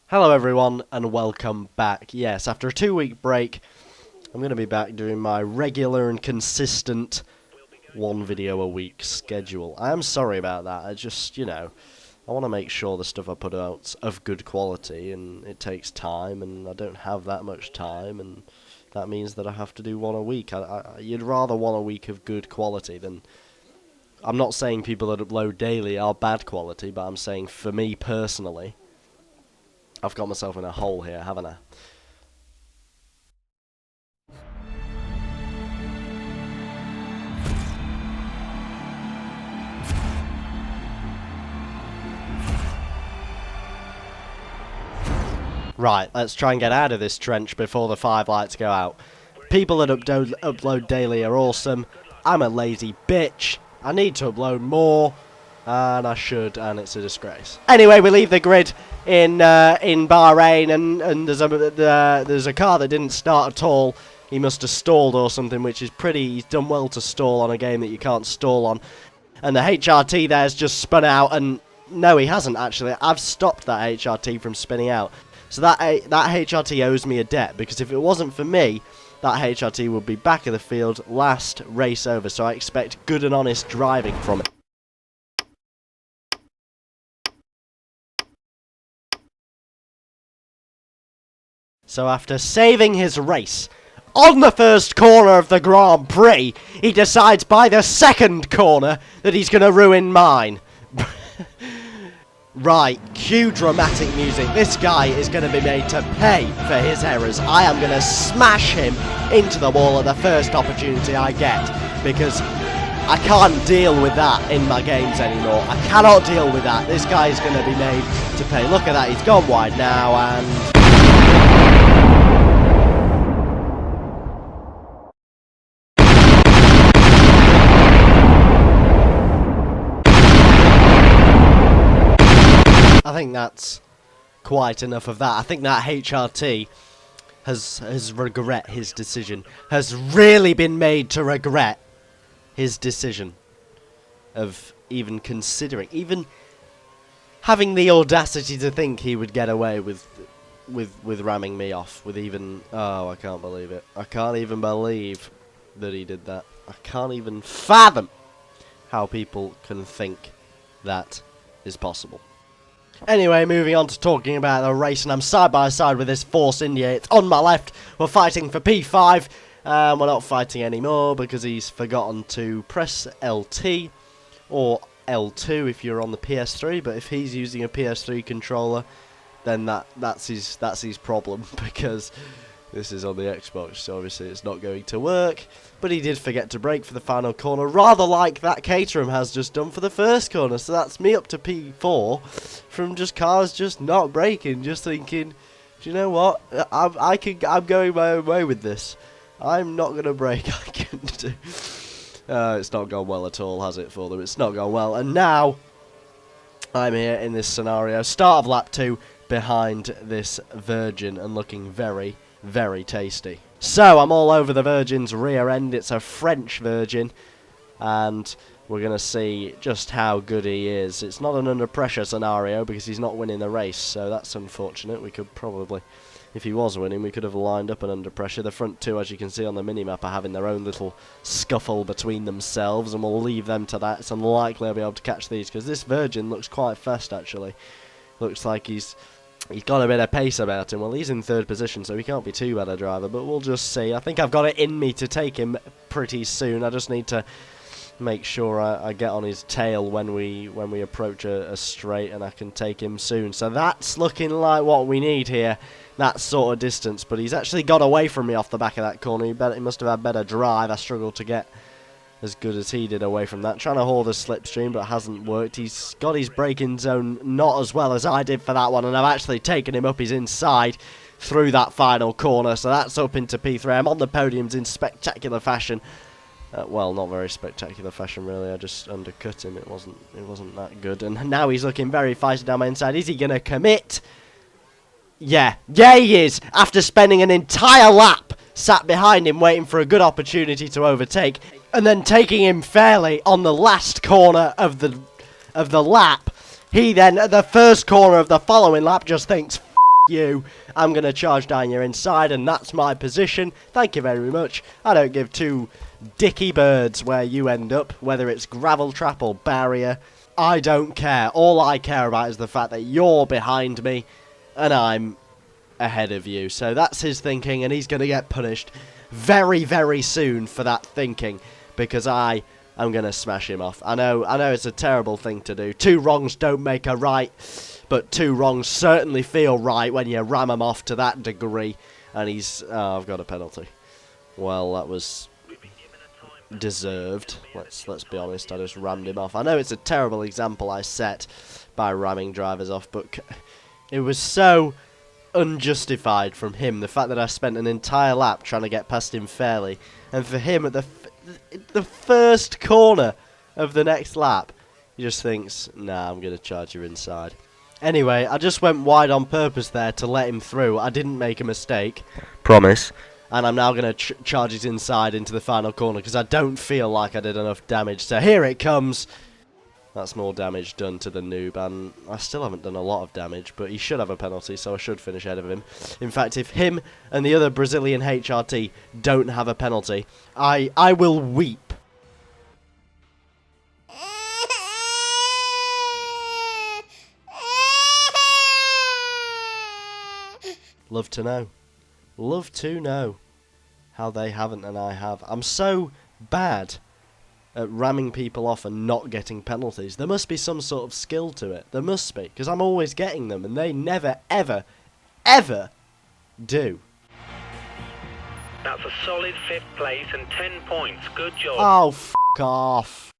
Hello everyone and welcome back. Yes, after a 2-week break, I'm going to be back doing my regular and consistent one video a week schedule. I am sorry about that. I just, I want to make sure the stuff I put out's of good quality, and it takes time, and I don't have that much time, and that means that I have to do one a week. You'd rather one a week of good quality than... I'm not saying people that upload daily are bad quality, but I'm saying for me personally, I've got myself in a hole here, haven't I? Right, let's try and get out of this trench before the 5 lights go out. People that upload daily are awesome. I'm a lazy bitch. I need to upload more, and I should, and it's a disgrace. Anyway, we leave the grid in Bahrain, and there's a car that didn't start at all. He must have stalled or something, which is pretty... He's done well to stall on a game that you can't stall on. And the HRT there's just spun out, and no, he hasn't actually. I've stopped that HRT from spinning out. So that HRT owes me a debt, because if it wasn't for me, that HRT would be back of the field, last race over. So I expect good and honest driving from it. So after saving his race on the first corner of the Grand Prix, he decides by the second corner that he's going to ruin mine. Right, cue dramatic music. This guy is going to be made to pay for his errors. I am going to smash him into the wall at the first opportunity I get, because I can't deal with that in my games anymore. I cannot deal with that. This guy is going to be made to pay. Look at that, he's gone wide now, and... I think that's quite enough of that. I think that HRT has regret his decision. Has really been made to regret his decision of even considering, even having the audacity to think he would get away with ramming me off. With even... Oh, I can't believe it. I can't even believe that he did that. I can't even fathom how people can think that is possible. Anyway, moving on to talking about the race, and I'm side by side with this Force India. It's on my left. We're fighting for P5. We're not fighting anymore because he's forgotten to press LT or L2 if you're on the PS3. But if he's using a PS3 controller, then that's his problem, because this is on the Xbox, so obviously it's not going to work. But he did forget to brake for the final corner, rather like that Caterham has just done for the first corner. So that's me up to P4 from just cars just not braking, just thinking, do you know what? I'm going my own way with this. I'm not going to brake. I can do. It's not gone well at all, has it, for them? It's not gone well. And now I'm here in this scenario, start of lap 2, behind this Virgin, and looking very, very tasty. So I'm all over the Virgin's rear end. It's a French Virgin, and we're going to see just how good he is. It's not an under pressure scenario because he's not winning the race, so that's unfortunate. We could probably, if he was winning, we could have lined up an under pressure. The front two, as you can see on the minimap, are having their own little scuffle between themselves, and we'll leave them to that. It's unlikely I'll be able to catch these, because this Virgin looks quite fast, actually. Looks like he's got a bit of pace about him. Well, he's in third position, so he can't be too bad a driver, but we'll just see. I think I've got it in me to take him pretty soon. I just need to make sure I get on his tail when we approach a straight, and I can take him soon. So that's looking like what we need here, that sort of distance. But he's actually got away from me off the back of that corner. He must have had better drive. I struggled to get as good as he did away from that. Trying to hold the slipstream, but it hasn't worked. He's got his braking zone not as well as I did for that one, and I've actually taken him up his inside through that final corner. So that's up into P3. I'm on the podiums in spectacular fashion. Well, not very spectacular fashion, really. I just undercut him. It wasn't that good. And now he's looking very feisty down my inside. Is he going to commit? Yeah. Yeah, he is. After spending an entire lap sat behind him waiting for a good opportunity to overtake, and then taking him fairly on the last corner of the lap, he then, at the first corner of the following lap, just thinks, F you. I'm going to charge down your inside, and that's my position. Thank you very much. I don't give two dicky birds where you end up, whether it's gravel trap or barrier. I don't care. All I care about is the fact that you're behind me, and I'm ahead of you. So that's his thinking, and he's going to get punished very, very soon for that thinking, because I'm going to smash him off. I know it's a terrible thing to do. Two wrongs don't make a right, but two wrongs certainly feel right when you ram him off to that degree. And he's... Oh, I've got a penalty. Well, that was deserved. Let's be honest, I just rammed him off. I know it's a terrible example I set by ramming drivers off, but it was so unjustified from him, the fact that I spent an entire lap trying to get past him fairly, and for him at the first corner of the next lap, he just thinks, nah, I'm going to charge you inside. Anyway, I just went wide on purpose there to let him through. I didn't make a mistake. Promise. And I'm now going to charge it inside into the final corner because I don't feel like I did enough damage. So here it comes. That's more damage done to the noob, and I still haven't done a lot of damage, but he should have a penalty, so I should finish ahead of him. In fact, if him and the other Brazilian HRT don't have a penalty, I will weep. Love to know. Love to know how they haven't and I have. I'm so bad at ramming people off and not getting penalties. There must be some sort of skill to it. There must be, because I'm always getting them, and they never, ever, ever do. That's a solid 5th place and 10 points. Good job. Oh, f*** off.